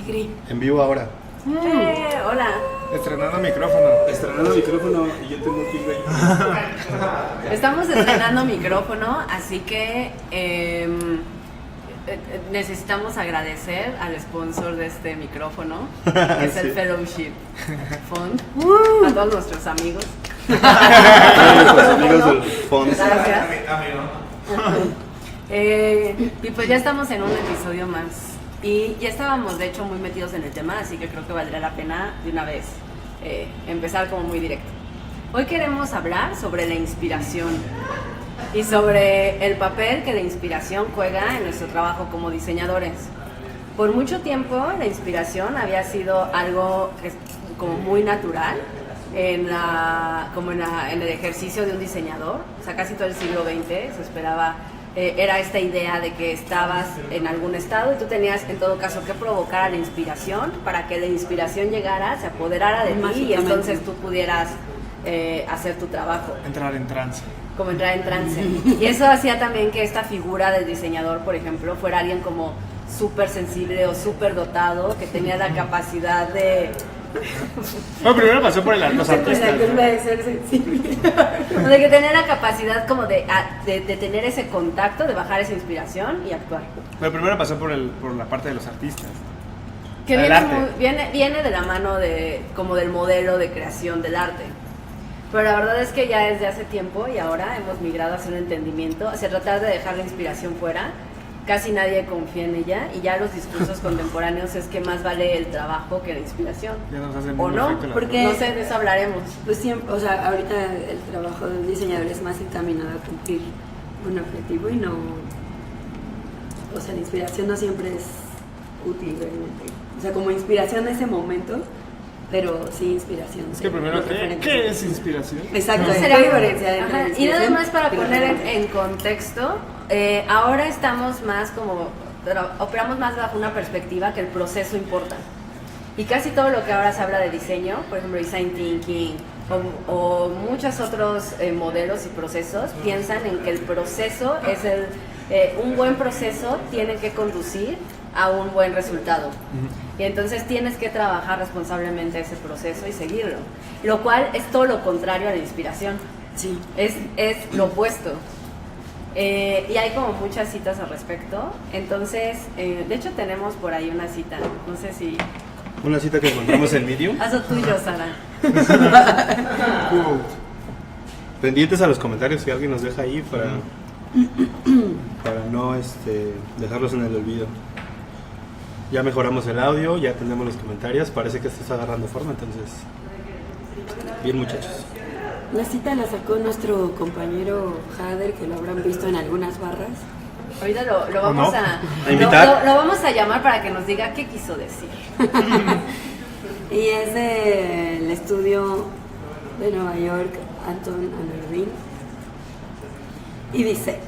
Cri. En vivo ahora. Hola. Estrenando micrófono y yo tengo que ir ahí. Estamos estrenando micrófono, así que necesitamos agradecer al sponsor de este micrófono, que es el Fellowship Fund, a todos nuestros amigos. Los amigos del fondo. Gracias. Y pues ya estamos en un episodio más. Y ya estábamos de hecho muy metidos en el tema, así que creo que valdría la pena de una vez empezar como muy directo. Hoy queremos hablar sobre la inspiración y sobre el papel que la inspiración juega en nuestro trabajo como diseñadores. Por mucho tiempo la inspiración había sido algo que es como muy natural en el ejercicio de un diseñador. O sea, casi todo el siglo XX se esperaba, era esta idea de que estabas en algún estado y tú tenías en todo caso que provocar a la inspiración para que la inspiración llegara, se apoderara de ti y entonces tú pudieras hacer tu trabajo. Entrar en trance. Como entrar en trance. Y eso hacía también que esta figura del diseñador, por ejemplo, fuera alguien como súper sensible o súper dotado, que tenía la capacidad de... Bueno, primero pasó por los artistas. De ser sensible. De que tener la capacidad como de tener ese contacto, de bajar esa inspiración y actuar. Pero primero pasó por la parte de los artistas. Que Del arte. viene de la mano como del modelo de creación del arte. Pero la verdad es que ya desde hace tiempo y ahora hemos migrado hacia un entendimiento, hacia tratar de dejar la inspiración fuera. Casi nadie confía en ella y ya los discursos contemporáneos es que más vale el trabajo que la inspiración. Ya nos hacen ¿O no? Porque No sé, de eso hablaremos. pues siempre, o sea, ahorita el trabajo de un diseñador es más encaminado a cumplir un objetivo y no, o sea, la inspiración no siempre es útil realmente. O sea, como inspiración en ese momento, pero sí inspiración. Es que primero, ¿qué es inspiración? Exacto, Esa es sería la diferencia entre Ajá, la y nada inspiración más para y la poner realidad. en contexto, ahora estamos más operamos más bajo una perspectiva que el proceso importa. Y casi todo lo que ahora se habla de diseño, por ejemplo design thinking o muchos otros modelos y procesos, piensan en que el proceso es un buen proceso tiene que conducir a un buen resultado. Y entonces tienes que trabajar responsablemente ese proceso y seguirlo. Lo cual es todo lo contrario a la inspiración. Sí. Es lo opuesto. Y hay como muchas citas al respecto. Entonces, de hecho tenemos por ahí una cita. No sé si... Una cita que encontramos en Medium. Haz lo tuyo, Sara. Pendientes a los comentarios si alguien nos deja ahí para no dejarlos en el olvido. Ya mejoramos el audio, ya tenemos los comentarios, parece que esto está agarrando forma, entonces bien, muchachos. La cita la sacó nuestro compañero Jader, que lo habrán visto en algunas barras. Ahorita lo vamos no? ¿A invitar? lo vamos a llamar para que nos diga qué quiso decir. Y es del estudio de Nueva York, Anton and Irving. Y dice,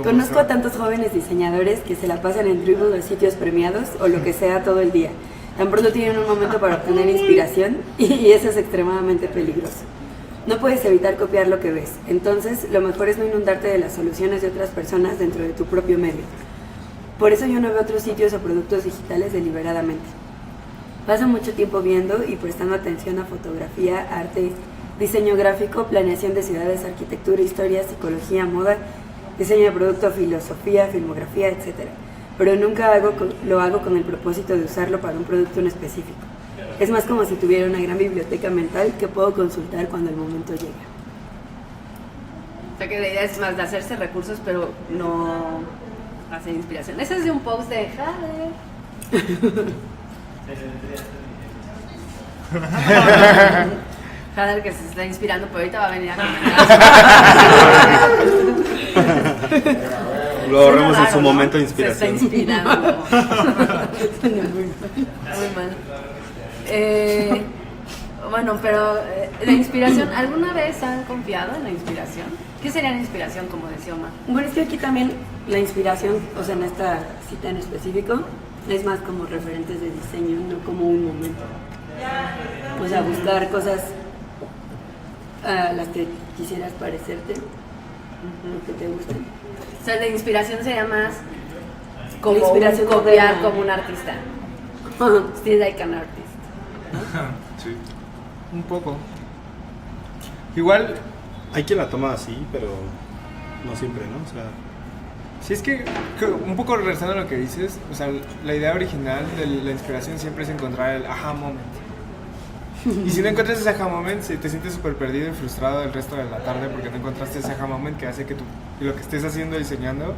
conozco a tantos jóvenes diseñadores que se la pasan en Dribbble o sitios premiados o lo que sea todo el día. Tan pronto tienen un momento para obtener inspiración y eso es extremadamente peligroso. No puedes evitar copiar lo que ves, entonces lo mejor es no inundarte de las soluciones de otras personas dentro de tu propio medio. Por eso yo no veo otros sitios o productos digitales deliberadamente. Paso mucho tiempo viendo y prestando atención a fotografía, arte, diseño gráfico, planeación de ciudades, arquitectura, historia, psicología, moda, diseño de producto, filosofía, filmografía, etc. Pero nunca lo hago con el propósito de usarlo para un producto en específico. Es más como si tuviera una gran biblioteca mental que puedo consultar cuando el momento llega. O sea que la idea es más de hacerse recursos, pero no hacer inspiración. Ese es de un post de Jader. Jader que se está inspirando, pero ahorita va a venir a comentar. Lo ahorramos en su Raro, ¿no? momento de inspiración. Se está inspirando. Muy mal. Bueno, pero la inspiración, ¿alguna vez han confiado en la inspiración? ¿Qué sería la inspiración, como decía Omar? Bueno, es que aquí también la inspiración, o sea, en esta cita en específico, es más como referentes de diseño, no como un momento. O sea, buscar cosas a las que quisieras parecerte, que te gusten. O sea, la inspiración sería más como La inspiración copiar moderna. como un artista. Still like an artist. Sí. Un poco. Igual, Hay quien la toma así, pero no siempre, ¿no? O sea, si es que un poco regresando a lo que dices, o sea, la idea original de la inspiración siempre es encontrar el aha moment. Y si no encuentras ese aha moment, te sientes súper perdido y frustrado el resto de la tarde porque no encontraste ese aha moment que hace que lo que estés haciendo, diseñando,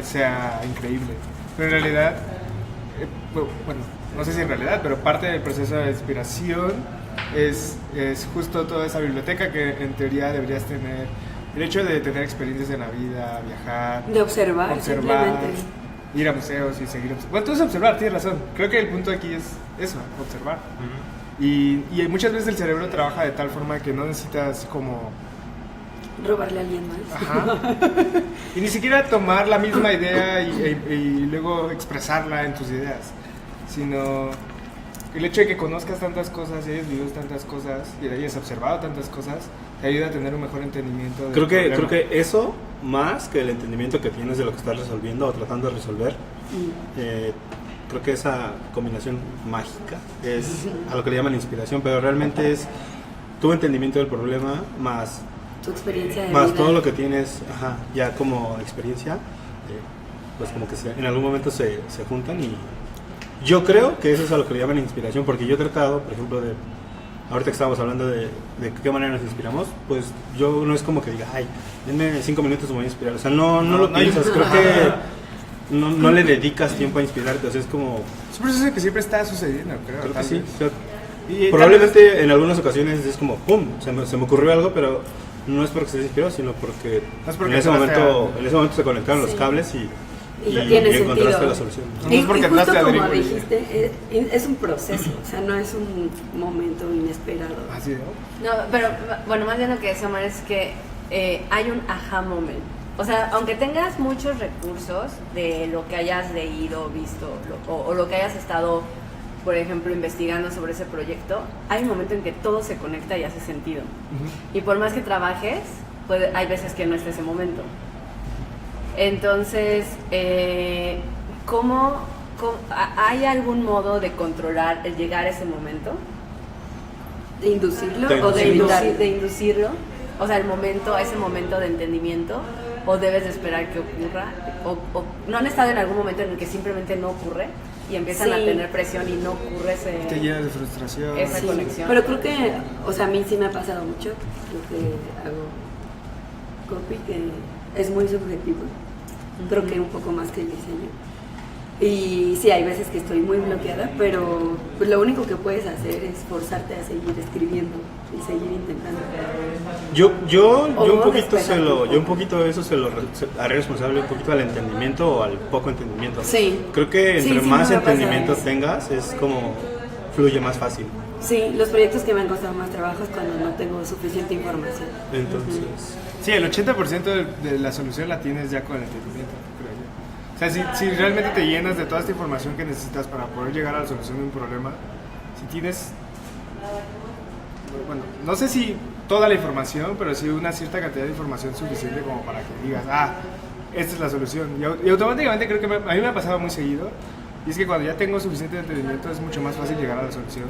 sea increíble. Pero en realidad, bueno, no sé si en realidad, pero parte del proceso de inspiración es justo toda esa biblioteca que en teoría deberías tener. El hecho de tener experiencias en la vida, viajar, De observar, simplemente. ir a museos y seguir observando. Bueno, tú es observar, tienes razón. Creo que el punto aquí es eso, observar. Y muchas veces el cerebro trabaja de tal forma que no necesitas como... Robarle a alguien más. Ajá. Y ni siquiera tomar la misma idea y luego expresarla en tus ideas, sino el hecho de que conozcas tantas cosas y hayas vivido tantas cosas y hayas observado tantas cosas te ayuda a tener un mejor entendimiento del creo problema. que eso, más que el entendimiento que tienes de lo que estás resolviendo o tratando de resolver, creo que esa combinación mágica es a lo que le llaman inspiración, pero realmente es tu entendimiento del problema más Tu experiencia de más vida. todo lo que tienes ya como experiencia, pues como que en algún momento se juntan, y yo creo que eso es a lo que le llaman inspiración, porque yo he tratado, por ejemplo, ahorita que estábamos hablando de qué manera nos inspiramos, pues yo no es como que diga, ay, denme 5 minutos, me voy a inspirar, o sea, no lo piensas, creo que no le dedicas tiempo a inspirarte, o sea, es como... Es un proceso que siempre está sucediendo, creo Creo que tal sí, vez. o sea, Y probablemente en algunas ocasiones es como, ¡pum!, se me ocurrió algo, pero no es porque se inspiró, sino porque, No es porque en ese entraste momento se conectaron los Sí. cables Y no tiene encontraste sentido. la solución. No es porque y justo entraste a como Dribbble. dijiste, es un proceso, o sea, no es un momento inesperado. Así, ¿no? No, pero bueno, más bien lo que decía Omar es que hay un aha moment. O sea, aunque tengas muchos recursos de lo que hayas leído, visto o lo que hayas estado, por ejemplo, investigando sobre ese proyecto, hay un momento en que todo se conecta y hace sentido. Y por más que trabajes, hay veces que no está ese momento. Entonces, ¿hay algún modo de controlar el llegar a ese momento? ¿De inducirlo De o de inducirlo. evitarlo? De inducirlo, o sea, ese momento de entendimiento, o debes de esperar que ocurra, o no han estado en algún momento en el que simplemente no ocurre y empiezan a Sí. tener presión y no ocurre Te llenas de frustración. Esa Sí, conexión. pero creo que, o sea, a mí sí me ha pasado mucho, lo que hago copy, que es muy subjetivo, creo que un poco más que el diseño. Y sí, hay veces que estoy muy bloqueada, pero pues, lo único que puedes hacer es forzarte a seguir escribiendo y seguir intentando. Yo un poquito despejar un poco. yo un poquito de eso se haré responsable un poquito al entendimiento o al poco entendimiento. Sí. Creo que Sí, entre sí, más me ha pasado entendimiento eso. tengas, es como fluye más fácil. Sí, los proyectos que me han costado más trabajo es cuando no tengo suficiente información. Entonces, Sí, el 80% de la solución la tienes ya con el entendimiento, creo yo. O sea, si realmente te llenas de toda esta información que necesitas para poder llegar a la solución de un problema, si tienes, bueno, no sé si toda la información, pero sí una cierta cantidad de información suficiente como para que digas, esta es la solución. Y automáticamente creo que a mí me ha pasado muy seguido, y es que cuando ya tengo suficiente entendimiento es mucho más fácil llegar a la solución.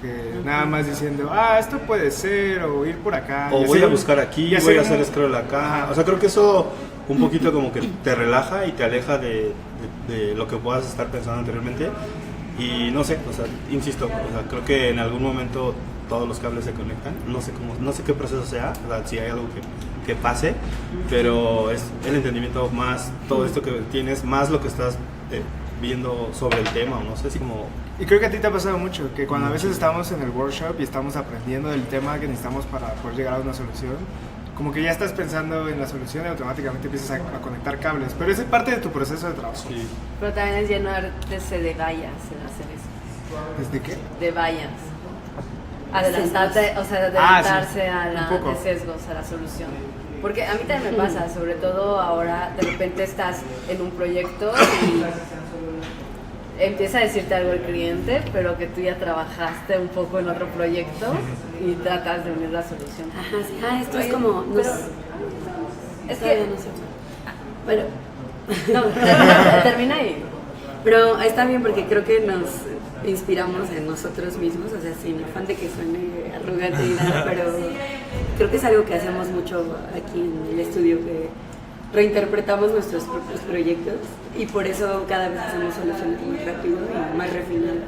Que nada más diciendo, esto puede ser, o ir por acá. o y voy hacer a un- buscar aquí, y voy a un- hacer scroll acá. Ajá. O sea, creo que eso un poquito como que te relaja y te aleja de lo que puedas estar pensando anteriormente. Y no sé, o sea, insisto, o sea, creo que en algún momento todos los cables se conectan. No sé qué proceso sea, o sea, si hay algo que pase, pero es el entendimiento más todo esto que tienes, más lo que estás viendo sobre el tema, o no sé, así como... Y creo que a ti te ha pasado mucho, que cuando a veces estamos en el workshop y estamos aprendiendo del tema que necesitamos para poder llegar a una solución, como que ya estás pensando en la solución y automáticamente empiezas a conectar cables. Pero eso es parte de tu proceso de trabajo. Sí. Pero también es llenarse de vallas en hacer eso, ¿Desde qué? de vallas. Adelantarte, o sea, sí, adelantarse a un la poco. de sesgos, a la solución. Porque a mí también me pasa, sobre todo ahora, de repente estás en un proyecto y empieza a decirte algo el cliente, pero que tú ya trabajaste un poco en otro proyecto y tratas de unir la solución. Ajá, sí. Esto es Oye, como... pero es es que... que No sé. Bueno, No, termina y... Pero está bien porque creo que nos inspiramos en nosotros mismos, o sea, sin afán de que suene arrogante y nada, pero creo que es algo que hacemos mucho aquí en el estudio, que reinterpretamos nuestros propios proyectos y por eso cada vez hacemos soluciones más rápido y más refinadas.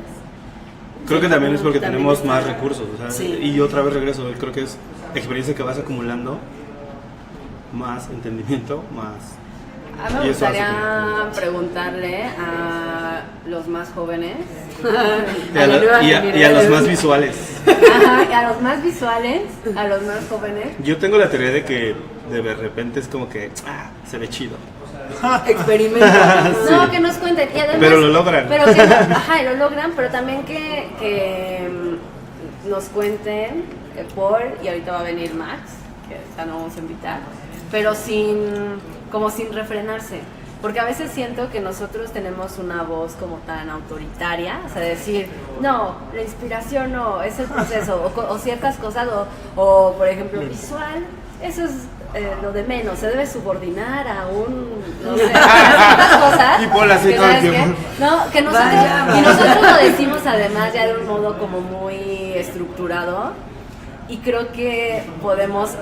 Creo que también es porque También tenemos está- más recursos, o sea, Sí. y otra vez regreso, creo que es experiencia que vas acumulando, más entendimiento, más... A mí me Y eso hace gustaría preguntarle a los más jóvenes, Y a, la nueva y a los generación. más visuales. ajá, a los más visuales, a los más jóvenes. Yo tengo la teoría de que de repente es como que se ve chido. Experimenta. No, que nos cuenten. Y además, Pero lo logran. Pero que, ajá, y lo logran, pero también que nos cuenten Paul, y ahorita va a venir Max, que ya no vamos a invitar, pero como sin refrenarse. Porque a veces siento que nosotros tenemos una voz como tan autoritaria, o sea, decir, no, la inspiración no, es el proceso, o ciertas cosas, o por ejemplo, visual, eso es lo de menos, se debe subordinar a no sé, ciertas cosas. Y Paul así que, todo el ¿sabes qué? tiempo. No, que nosotros, Vaya. y nosotros lo decimos además ya de un modo como muy estructurado, y creo que podemos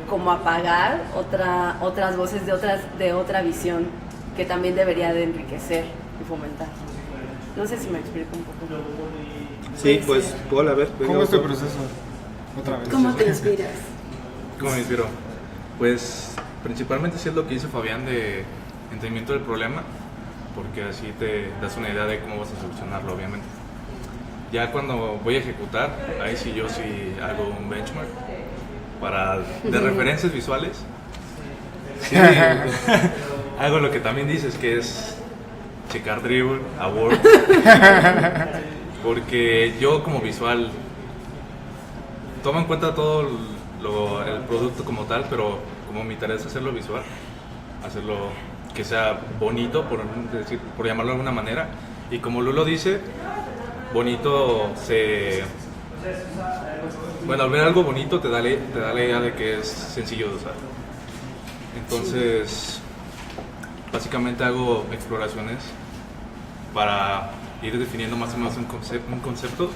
como apagar otras voces de otra visión que también debería de enriquecer y fomentar. No sé si me explico un poco. Sí, pues, Paul, a ver. venga, ¿Cómo es tu Paul. proceso? Otra vez. ¿Cómo te inspiras? ¿Cómo me inspiró? Pues principalmente sí es lo que hizo Fabián de entendimiento del problema, porque así te das una idea de cómo vas a solucionarlo, obviamente. Ya cuando voy a ejecutar, ahí sí yo sí hago un benchmark de referencias visuales. Sí, hago lo que también dices, que es checar dribble, award, porque yo como visual tomo en cuenta todo el producto como tal, pero como mi tarea es hacerlo visual, hacerlo que sea bonito, por llamarlo de alguna manera, y como Lulo dice, bonito bueno, al ver algo bonito te da la idea de que es sencillo de usar. Entonces, básicamente hago exploraciones para ir definiendo más o menos un concepto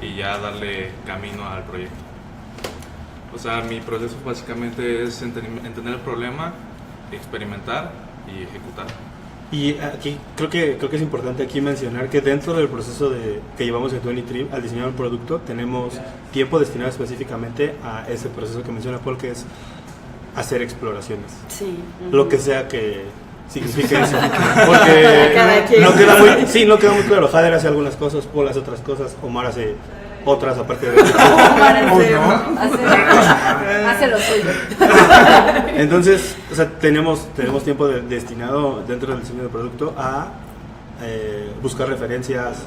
y ya darle camino al proyecto. O sea, mi proceso básicamente es entender el problema, experimentar y ejecutar. Y aquí creo que es importante aquí mencionar que dentro del proceso que llevamos en 23 al diseñar un producto tenemos tiempo destinado específicamente a ese proceso que menciona Paul, que es hacer exploraciones, Sí. lo que sea que signifique eso, porque Cada quien. no queda muy claro. Jader hace algunas cosas, Paul hace otras cosas, Omar hace otras aparte de Hace lo suyo. Entonces, o sea, tenemos tiempo destinado dentro del diseño del producto a buscar referencias,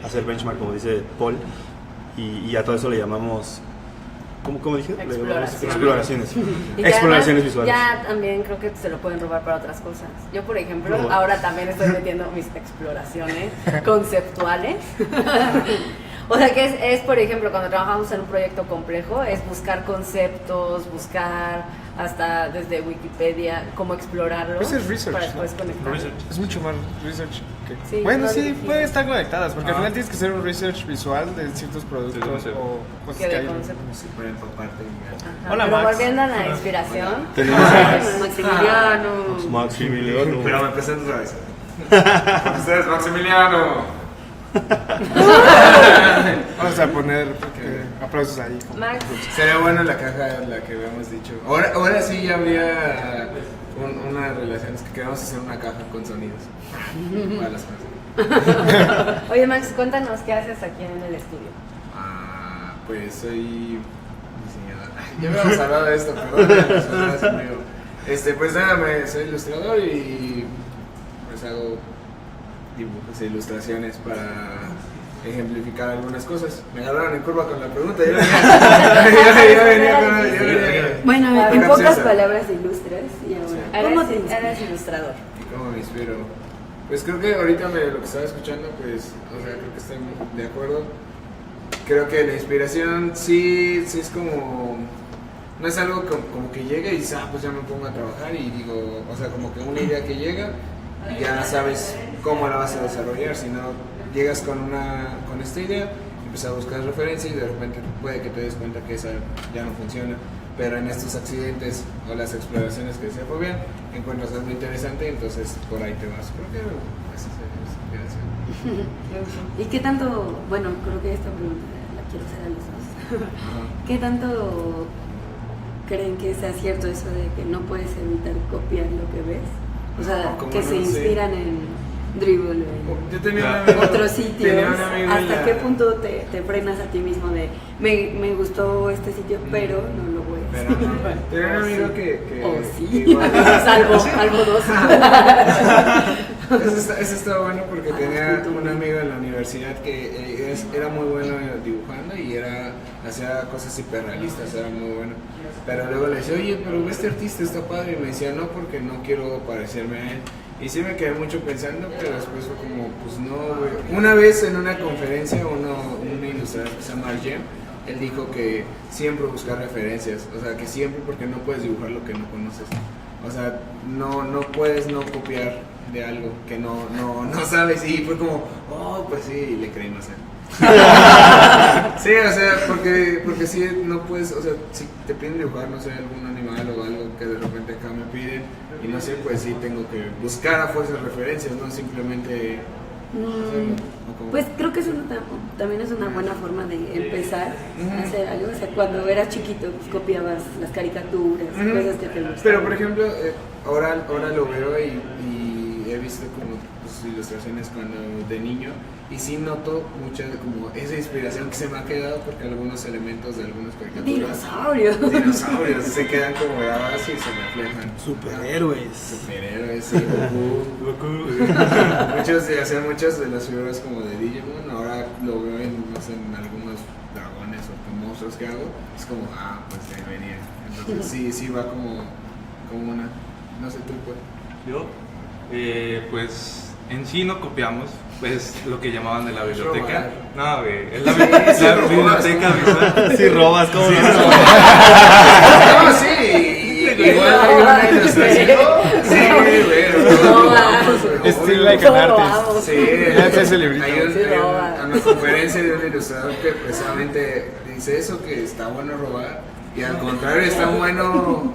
hacer benchmark, como dice Paul, y a todo eso le llamamos, ¿cómo dije? Le llamamos exploraciones. Y que Exploraciones además, visuales. ya también creo que se lo pueden robar para otras cosas. Yo, por ejemplo, ahora también estoy metiendo mis exploraciones conceptuales. O sea, que es, por ejemplo, cuando trabajamos en un proyecto complejo, es buscar conceptos, buscar hasta desde Wikipedia cómo explorarlos Pues es research, para ¿no? después conectar. Es mucho más research que... Sí, bueno, no sí, difícil. pueden estar conectadas, porque al final tienes que hacer un research visual de ciertos productos Sí, o cosas Que que de hay. conceptos. Sí, por empaparte y ya. Ajá, Hola, pero Max. volviendo a la inspiración. Tenemos Maximiliano. Maximiliano. Pero me presento otra vez. Con ustedes, Maximiliano. Vamos a poner aplausos ahí. Max, Sería bueno la caja, la que habíamos dicho. Ahora sí ya habría una relación, es que queremos hacer una caja con sonidos. Para las cosas. oye Max, cuéntanos qué haces aquí en el estudio. Pues soy diseñador. Ya habíamos hablado de esto, perdón. Pues nada, soy ilustrador y pues hago dibujos e ilustraciones para ejemplificar algunas cosas. Me agarraron en curva con la pregunta. Yo venía con... Bueno, A en ver, pocas capciosa. palabras ilustras y ahora, ¿cómo te inspiras? Eres ilustrador. ¿Y cómo me inspiro? Pues creo que ahorita lo que estaba escuchando, pues, o sea, creo que estoy de acuerdo. Creo que la inspiración sí es como no es algo como que llega y dices, pues ya me pongo a trabajar y digo, o sea, como que una idea que llega y ya sabes cómo la vas a desarrollar, sino llegas con esta idea, empiezas a buscar referencia y de repente puede que te des cuenta que esa ya no funciona. Pero en estos accidentes o las exploraciones que decía Fabián, encuentras algo interesante, entonces por ahí te vas. Creo que esa sería la inspiración. ¿Y qué tanto, bueno, creo que esta pregunta la quiero hacer a los dos, ¿qué tanto creen que sea cierto eso de que no puedes evitar copiar lo que ves? O sea, No, que no se lo sé. inspiran en Dribbble o Yo tenía un en amigo, otros sitios. tenía un amigo en ¿Hasta la- qué punto te frenas a ti mismo de me gustó este sitio, pero no lo voy a Pero hacer? tenía un amigo que Oh, sí. que igual- Salvo dos. Eso estaba bueno porque tenía un amigo en la universidad que era muy bueno dibujando y hacía cosas hiperrealistas, era muy bueno. Pero luego le decía, oye, pero este artista está padre. Y me decía, no, porque no quiero parecerme a él. Y sí me quedé mucho pensando, pero después fue como, pues no, güey. Una vez en una conferencia, un ilustrador que se llama Arjem, él dijo que siempre buscar referencias, o sea, que siempre, porque no puedes dibujar lo que no conoces. O sea, no puedes no copiar de algo que no sabes. Y fue como, oh, pues sí, y le creí, no sé. Sí, o sea, porque sí, no puedes, o sea, si te piden dibujar, no sé, algún animal o algo que de repente acá me piden, y no sé, pues sí, tengo que buscar a fuerzas referencias, no simplemente hacerlo. ¿O cómo? Pues creo que también es una buena forma de empezar a hacer algo. O sea, cuando eras chiquito, pues, copiabas las caricaturas, cosas que te gustaban. Pero por ejemplo, ahora lo veo y he visto como pues, ilustraciones cuando de niño y sí noto mucha como esa inspiración que se me ha quedado porque algunos elementos de algunas caricaturas Dinosaurios. se quedan como grabados y se reflejan. Superhéroes, sí, muchos de las figuras como de Digimon, ahora lo veo no sé, en algunos dragones o monstruos que hago, es como, pues de ahí venía. Entonces sí va como una, no sé tú pues. Yo, pues en sí no copiamos, pues lo que llamaban de la biblioteca. No, güey, es la biblioteca visual. Si robas, ¿cómo no? No, sí, igual hay una ilustración. Sí, güey. Still like an artist. Sí, ese librito. Hay una conferencia de un ilustrador que precisamente dice eso, que está bueno robar, y al contrario, está bueno,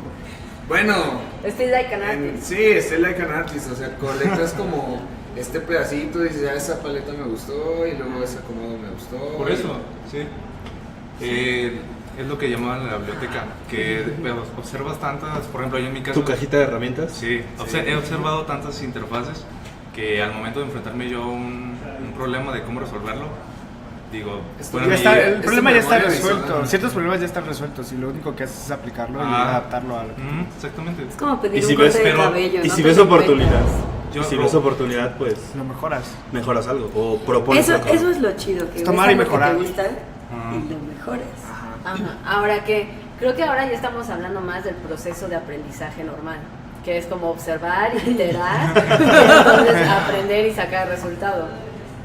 Still like an artist. sí, still like an artist, o sea, colectas como este pedacito y dices, esa paleta me gustó, y luego ese acomodo me gustó. Por eso, sí. Es lo que llamaban la biblioteca, que observas tantas, por ejemplo, yo en mi caso... ¿Tu cajita de herramientas? Sí, he observado tantas interfaces que al momento de enfrentarme yo a un problema de cómo resolverlo, digo... bueno, Ya está, el es problema tu ya está memoria resuelto. visual. Ciertos problemas ya están resueltos y lo único que haces es aplicarlo y adaptarlo a lo que... Exactamente. Es como pedir Y si un corte ves- de pero- cabello. Y ¿no? si Te ves lo oportunidad, inventas. y si ves oportunidad, pues Lo mejoras. mejoras algo o propones Eso algo. es lo chido, que Tomar ves y algo mejorar. que te gusta y lo mejoras. Ajá. Ahora creo que ahora ya estamos hablando más del proceso de aprendizaje normal, que es como observar, iterar, y entonces aprender y sacar resultado.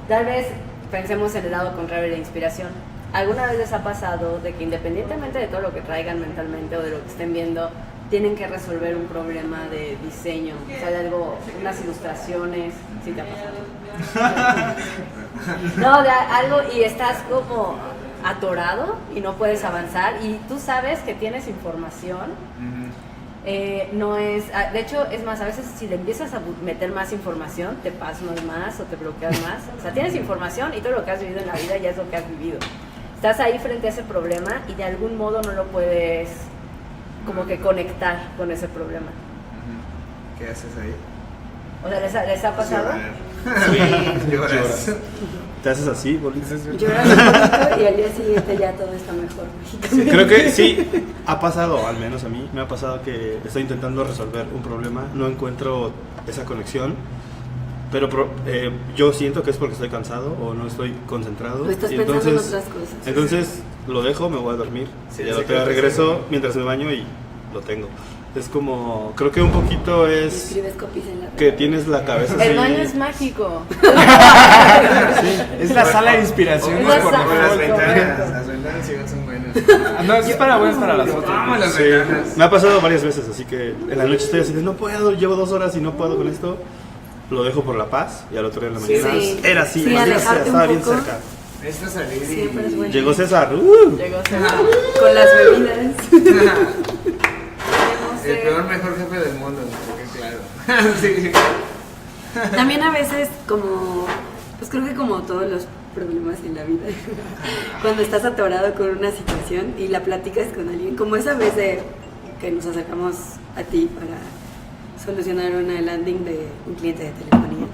Tal vez pensemos en el lado contrario de la inspiración. ¿Alguna vez les ha pasado de que independientemente de todo lo que traigan mentalmente o de lo que estén viendo, tienen que resolver un problema de diseño? O sea, de algo, unas ilustraciones, ¿sí te ha pasado? No, de algo y estás como atorado y no puedes avanzar y tú sabes que tienes información. No es, de hecho, es más, a veces si le empiezas a meter más información, te pasmas más o te bloqueas más. O sea, tienes información y todo lo que has vivido en la vida ya es lo que has vivido. Estás ahí frente a ese problema y de algún modo no lo puedes como que conectar con ese problema. ¿Qué haces ahí? O sea, ¿les ha pasado? Sí, lloras. Te haces así, bolita. Lloras un poquito y al día siguiente ya todo está mejor. Sí, creo que sí, ha pasado, al menos a mí, me ha pasado que estoy intentando resolver un problema, no encuentro esa conexión, pero yo siento que es porque estoy cansado o no estoy concentrado. O estás y pensando en otras cosas. Entonces lo dejo, me voy a dormir, Sí, ya sí, lo creo que regreso sí. mientras me baño y lo tengo. Es como, creo que un poquito es Escribes copies en la que tienes la cabeza así. El baño es mágico. Es la sala de inspiración. Es la por sala. default. Las ventanas igual son buenas. No, eso es para buenas para las fotos. Vamos las Sí, ventanas. me ha pasado varias veces, así que en la noche estoy así de no puedo, llevo 2 horas y no puedo con esto. Lo dejo por la paz y al otro día en la mañana Sí. era así, Sí, maldita alejarte sea, un estaba bien poco. cerca. Necesitas salir y... Siempre es bueno. Llegó César. Llegó César. Con las bebidas. El peor mejor jefe del mundo, porque claro. Sí. También a veces como, pues creo que como todos los problemas en la vida, cuando estás atorado con una situación y la platicas con alguien, como esa vez de que nos acercamos a ti para solucionar una landing de un cliente de telefonía.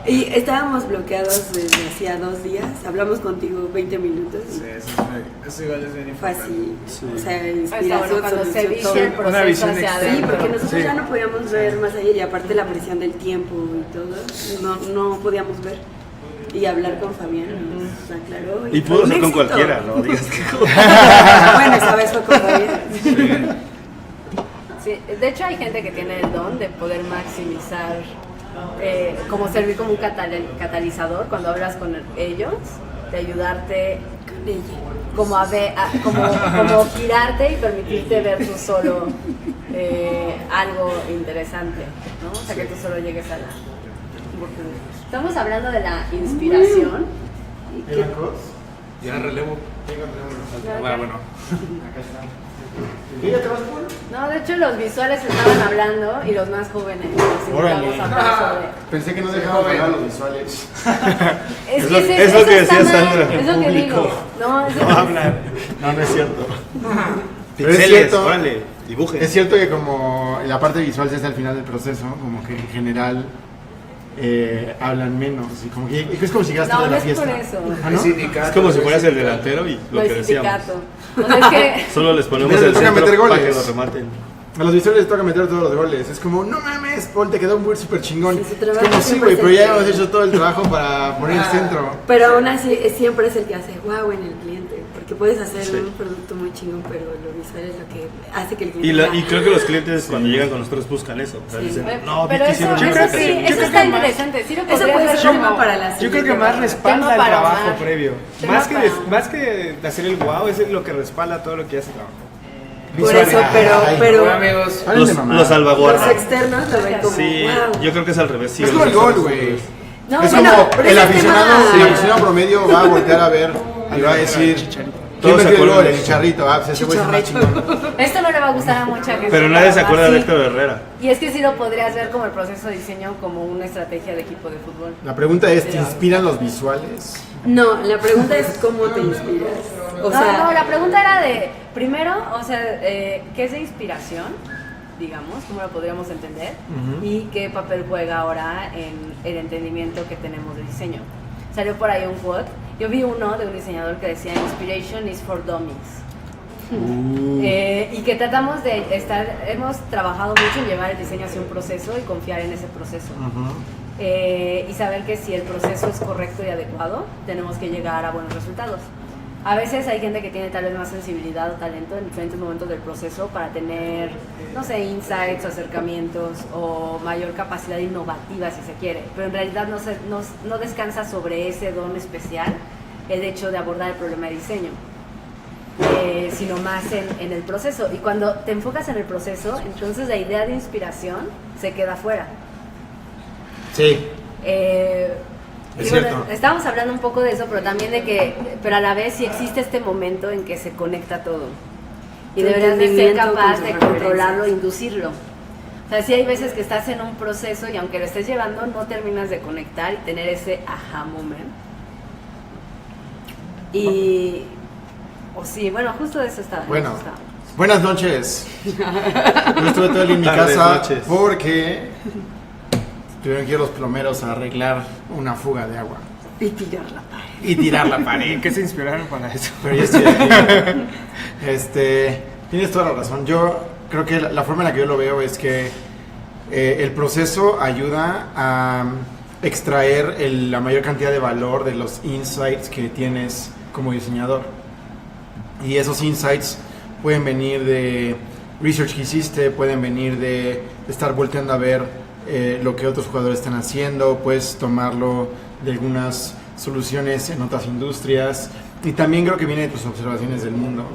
Y estábamos bloqueados desde hacía 2 días, hablamos contigo 20 minutos. Sí, eso igual es bien Fue importante. así, Sí. o sea, Está inspiración, bueno cuando se solución, todo. vicia el Una proceso visión hacia externa. Sí, adentro. porque nosotros Sí. ya no podíamos ver más allá y aparte la presión del tiempo y todo, no podíamos ver. Y hablar con Fabián nos aclaró. Y fue pudo un ser con éxito. cualquiera, ¿no? Digas que Bueno, esa vez fue con Fabián. Sí, de hecho hay gente que tiene el don de poder maximizar, como servir como un catalizador cuando hablas con ellos, de ayudarte Con ella. como como girarte y permitirte ver tú solo algo interesante, ¿no? O sea, que tú solo llegues a la oportunidad. Estamos hablando de la inspiración. Ya relevo. Bueno. No, de hecho los visuales estaban hablando y los más jóvenes. Los Órale. invitamos a hablar sobre... Pensé que no dejaban hablar los visuales. Es Es que lo- ese- es lo eso que está decía mal, Sandra en es lo que público. digo. No, es lo no que- hablan. No, no es cierto. Pero es Pixeles, cierto. órale, dibujen. Es cierto que como la parte visual se hace al final del proceso, como que en general hablan menos. Y como que es como si llegaste No, de no la es fiesta. por eso. ¿Ah, El no? sindicato, Es como si el fueras el sindicato. delantero y No lo que es decíamos. sindicato. O sea, es que... Solo les ponemos Mira, el les toca centro meter para que goles. lo rematen. A los visuales les toca meter todos los goles. Es como, no mames, Paul, te quedó un gol súper chingón. Sí, su Es trabajo como, sí, siempre güey, es pero el ya que- hemos hecho todo el trabajo para poner el centro. Pero aún así siempre es el que hace wow en el cliente, porque puedes hacer Sí. un producto muy chingón, pero lo visual es lo que hace que el cliente Y diga, creo que los clientes cuando llegan con nosotros buscan eso. O sea, Sí. dicen, Pero no, vi que eso, hicieron eso una sí, presentación". eso está interesante. Sí lo Eso podría puede hacer ser tema como- para la Yo creo siguiente que más ronda. respalda Tema el para trabajo Omar. previo. Tema Más para que de hacer el wow, es lo que respalda todo lo que ya se trabajó. Por Visual. eso, Ay, pero Bueno, amigos, Paren de mamar. Los salvaguarda. los externos lo ven como Sí, wow. yo creo que es al revés. Sí, Es como el gol, güey. No, Es bueno, como pero el ese aficionado, tema- el aficionado promedio va a voltear a ver y va a decir, ¿quién Todos se metió el acuerdan gol? de El eso. Chicharrito. Ah, pues ese güey es más chingón. esto no le va a gustar a mucha gente. Pero nadie se acuerda de Sí. Héctor Herrera. Y es que sí lo podrías ver como el proceso de diseño como una estrategia de equipo de fútbol. La pregunta es, ¿te inspiran los visuales? No, la pregunta es cómo te inspiras. O sea, no, la pregunta era de, primero, o sea, ¿qué es de inspiración? Digamos, ¿cómo lo podríamos entender? Y qué papel juega ahora en el entendimiento que tenemos de diseño. Salió por ahí un quote. Yo vi uno de un diseñador que decía, Inspiration is for dummies. Y que tratamos de hemos trabajado mucho en llevar el diseño hacia un proceso y confiar en ese proceso. Y saber que si el proceso es correcto y adecuado, tenemos que llegar a buenos resultados. A veces hay gente que tiene tal vez más sensibilidad o talento en diferentes momentos del proceso para tener, no sé, insights, acercamientos o mayor capacidad innovativa si se quiere, pero en realidad no descansa sobre ese don especial el hecho de abordar el problema de diseño. Sino más en el proceso. Y cuando te enfocas en el proceso, entonces la idea de inspiración se queda fuera. Sí. Y Es bueno, cierto. estábamos hablando un poco de eso, pero también de que, pero a la vez sí existe este momento en que se conecta todo. Y Tu deberías de ser entendimiento capaz con de tus controlarlo, referencias. inducirlo. O sea, sí hay veces que estás en un proceso y aunque lo estés llevando, no terminas de conectar y tener ese aha moment. Y... O sí, bueno, justo de eso estaba. Bueno, de eso estaba. buenas noches. Yo estuve todo el día en mi Tardes, casa noches. porque tuvieron que ir los plomeros a arreglar una fuga de agua y tirar la pared. y tirar la pared. ¿En qué se inspiraron para eso? Pero ya estoy aquí. Tienes toda la razón. Yo creo que la forma en la que yo lo veo es que el proceso ayuda a extraer la mayor cantidad de valor de los insights que tienes como diseñador. Y esos insights pueden venir de research que hiciste, pueden venir de estar volteando a ver lo que otros jugadores están haciendo, puedes tomarlo de algunas soluciones en otras industrias y también creo que viene de tus observaciones del mundo.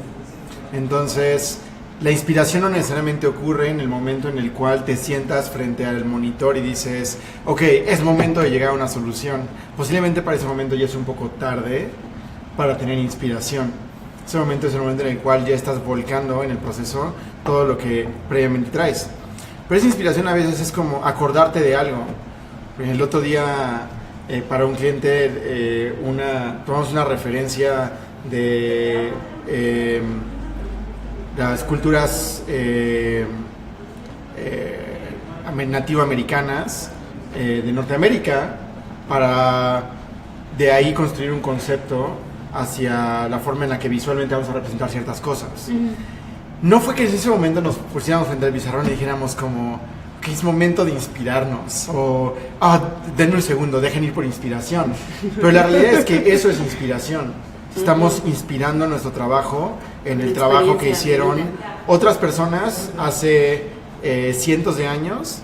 Entonces, la inspiración no necesariamente ocurre en el momento en el cual te sientas frente al monitor y dices, ok, es momento de llegar a una solución. Posiblemente para ese momento ya es un poco tarde para tener inspiración. Ese momento es el momento en el cual ya estás volcando en el proceso todo lo que previamente traes. Pero esa inspiración a veces es como acordarte de algo. El otro día, para un cliente, tomamos una referencia de las culturas nativoamericanas de Norteamérica para de ahí construir un concepto hacia la forma en la que visualmente vamos a representar ciertas cosas. No fue que en ese momento nos pusiéramos frente al pizarrón y dijéramos como que es momento de inspirarnos o denme un segundo, dejen ir por inspiración, pero la realidad es que eso es inspiración. Estamos inspirando nuestro trabajo en el trabajo que hicieron otras personas hace cientos de años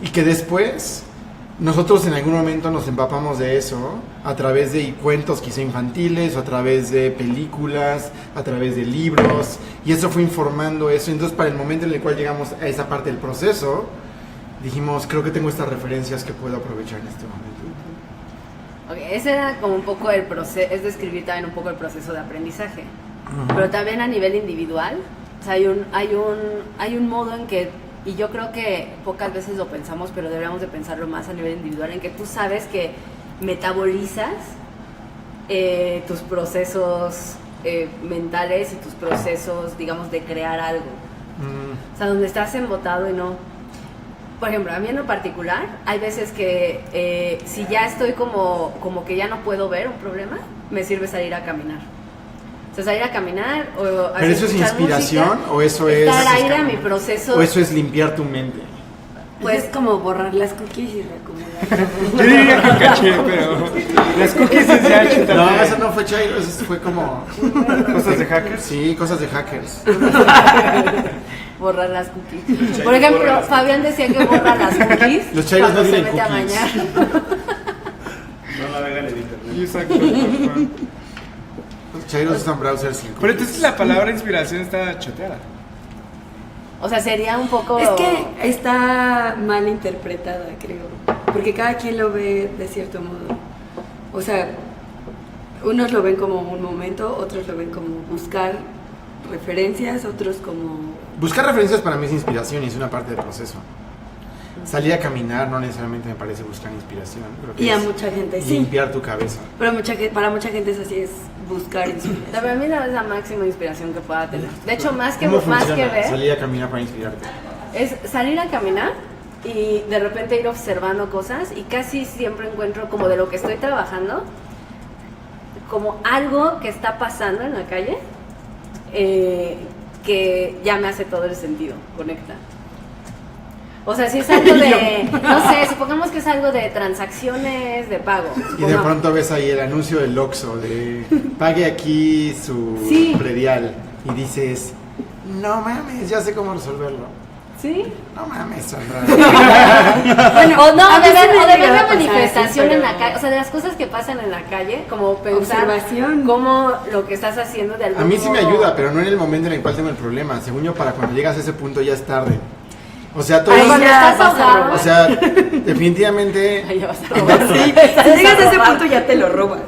y que después nosotros en algún momento nos empapamos de eso a través de cuentos quizá infantiles, o a través de películas, a través de libros, y eso fue informando eso. Entonces, para el momento en el cual llegamos a esa parte del proceso, dijimos, creo que tengo estas referencias que puedo aprovechar en este momento. Okay, ese era como un poco el proceso, es describir también un poco el proceso de aprendizaje. Pero también a nivel individual, o sea, hay un modo en que, y yo creo que pocas veces lo pensamos, pero deberíamos de pensarlo más a nivel individual, en que tú sabes que metabolizas tus procesos mentales y tus procesos, digamos, de crear algo. O sea, donde estás embotado y no... Por ejemplo, a mí en lo particular, hay veces que si ya estoy como que ya no puedo ver un problema, me sirve salir a caminar. O sea, salir a caminar o... ¿Pero eso es inspiración música, o eso es... Dar aire a mi proceso. ¿O eso es limpiar tu mente? Pues es como borrar las cookies y reacomodar. Yo diría que caché, pero las cookies es ya chuta. No, eso no fue Chairo, eso fue como... ¿Cosas de hackers? Sí, cosas de hackers. Borrar las cookies. Por ejemplo, Fabián decía que borra las cookies. Los chairos cuando no se tienen mete a cookies. bañar. No navegan en internet. Exacto. Los Chairos usan browsers sin Pero entonces la palabra inspiración está choteada. O sea, sería un poco... Es que está mal interpretada, creo, porque cada quien lo ve de cierto modo. O sea, unos lo ven como un momento, otros lo ven como buscar referencias, otros como... Buscar referencias para mí es inspiración y es una parte del proceso. Salir a caminar no necesariamente me parece buscar inspiración. Creo que Y a es mucha gente sí. limpiar tu cabeza. Pero para mucha gente es así, es buscar inspiración. Para mí no es la máxima inspiración que pueda tener. De hecho, más que ¿Cómo funciona ver, salir a caminar para inspirarte? es salir a caminar y de repente ir observando cosas, y casi siempre encuentro como de lo que estoy trabajando, como algo que está pasando en la calle que ya me hace todo el sentido, conecta. O sea, si es algo de, no sé, supongamos que es algo de transacciones de pago. Y de supongamos. pronto ves ahí el anuncio del Oxxo de pague aquí su Sí. predial y dices, no mames, ya sé cómo resolverlo. ¿Sí? No mames, Sandra. Bueno, O no, a de veces ver, me o de ver llega a la pasar, manifestación sí, en pero- la calle, o sea, de las cosas que pasan en la calle, como pensar Observación. cómo lo que estás haciendo de algún A mí sí me modo- ayuda, pero no en el momento en el cual tengo el problema. Según yo, para cuando llegas a ese punto ya es tarde. O sea, todo Ahí es- cuando ya estás vas a ahogado. robar. O sea, definitivamente... Ahí ya vas a robar. Sí, si llegas a ese punto ya te lo robas.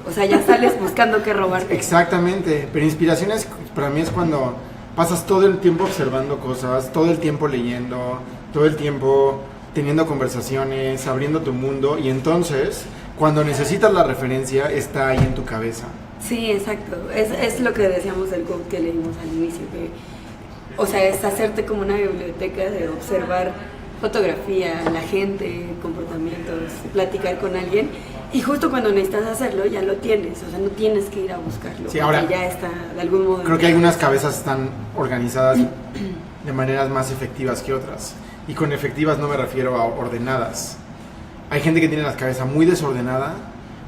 O sea, ya sales buscando qué robarte. Exactamente, pero inspiración es, para mí es cuando pasas todo el tiempo observando cosas, todo el tiempo leyendo, todo el tiempo teniendo conversaciones, abriendo tu mundo, y entonces cuando necesitas la referencia está ahí en tu cabeza. Sí, exacto. Es lo que decíamos del quote que leímos al inicio, que, o sea, es hacerte como una biblioteca de observar fotografía, la gente, comportamientos, platicar con alguien, y justo cuando necesitas hacerlo ya lo tienes, o sea, no tienes que ir a buscarlo, Sí, ahora, porque ya está de algún modo. Creo que algunas cabezas están organizadas de maneras más efectivas que otras, y con efectivas no me refiero a ordenadas. Hay gente que tiene la cabeza muy desordenada,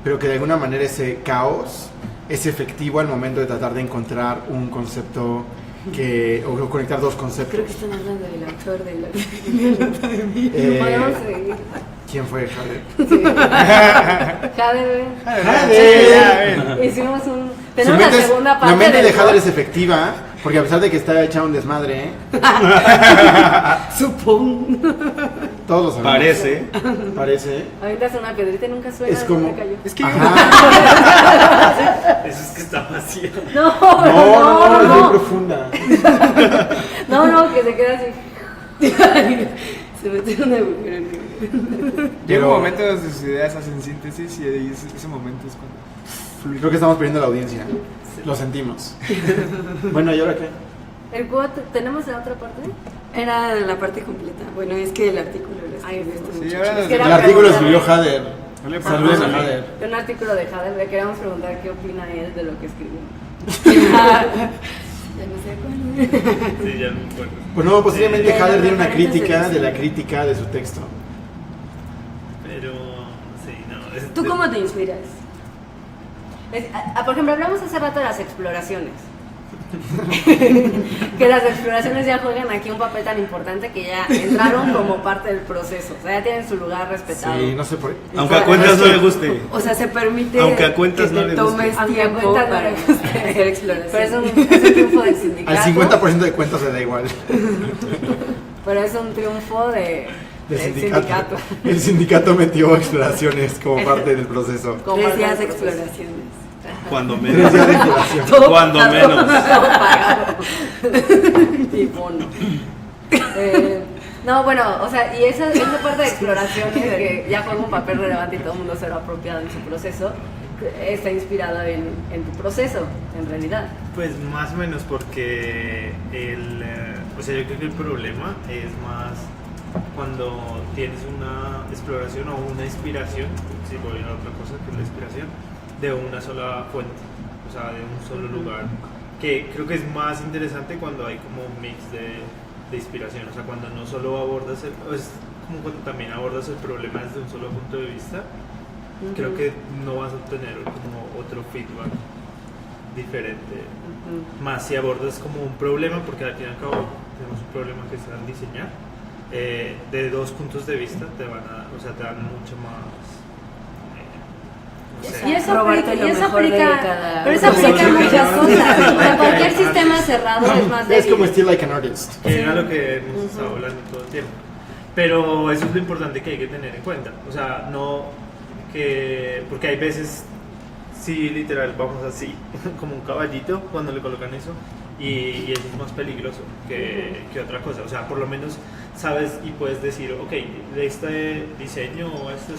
pero que de alguna manera ese caos es efectivo al momento de tratar de encontrar un concepto o conectar dos Creo que conceptos. están hablando del autor de la Eh, Podemos seguir. ¿Quién fue Jader? Jade, ¡Jader! hicimos un... Su Tenemos mente la es- segunda parte la mente de del Jader blog. es efectiva, porque a pesar de que está hecha un desmadre, Supongo. todos lo sabemos. Parece. Parece. Ahorita es una piedrita y nunca suena. Es como. ¿Dónde cayó? Es que Ajá. Eso es que está vacío. No, No, es muy profunda. no, que se queda así. Se metió en un agujero negro. llega Pero- un momento donde sus ideas hacen síntesis y ahí ese momento es cuando... Creo que estamos perdiendo la audiencia. Lo sentimos. Bueno, ¿y ahora qué? ¿El quote tenemos la otra parte? Era la parte completa. Bueno, es que el artículo lo escribió este Sí, muchacho. ahora Es que era El artículo lo escribió preguntarle- Jader. No le Saludos a preguntes a mí. Jader. De un artículo de Jade, le queríamos preguntar qué opina él de lo que escribió. Ya no sé cuál. Sí, ya no me acuerdo. Pues no, posiblemente Sí, Jader diera una referentes crítica de de la diseño. crítica de su texto. Pero, sí, no. ¿Tú cómo te inspiras? Por ejemplo, hablamos hace rato de las exploraciones. Que las exploraciones ya juegan aquí un papel tan importante que ya entraron como parte del proceso. O sea, ya tienen su lugar respetado. Sí, no sé por qué. Aunque a cuentas no le guste. O sea, se permite Aunque a cuentas que no te le guste. tomes Aunque a tiempo cuentas no para le guste. hacer exploración. Pero es un triunfo del sindicato. Al 50% de cuentas le da igual. Pero es un triunfo Del del sindicato. El sindicato metió exploraciones como parte del proceso. Como 3 parte días de del proceso. exploraciones. Cuando 3 menos. días de exploración. Cuando menos. Todo pagado. Y bono. No, bueno, o sea, y esa parte de exploraciones que ya juega un papel relevante y todo el mundo se lo ha apropiado en su proceso, está inspirado en tu proceso, en realidad. Pues más o menos porque o sea, yo creo que el problema es más cuando tienes una exploración o una inspiración, si voy a otra cosa que la inspiración, de una sola fuente, o sea, de un solo lugar, que creo que es más interesante cuando hay como un mix de inspiración, o sea, cuando no solo abordas, es como cuando también abordas el problema desde un solo punto de vista, creo que no vas a obtener como otro feedback diferente, más si abordas como un problema, porque al fin y al cabo tenemos un problema que es al diseñar, de dos puntos de vista te dan mucho más, no sé. Y eso Robarte aplica, lo y eso mejor de aplica, cada- pero eso aplica a muchas cosas. O sea, cualquier sistema cerrado es más Es como débil. Still Like an Artist. Que era lo que hemos estado hablando todo el tiempo. Pero eso es lo importante que hay que tener en cuenta. O sea, no que. Porque hay veces, sí, literal, vamos así, como un caballito cuando le colocan eso. Y eso es más peligroso que otra cosa. O sea, por lo menos sabes y puedes decir, ok, de este diseño o esto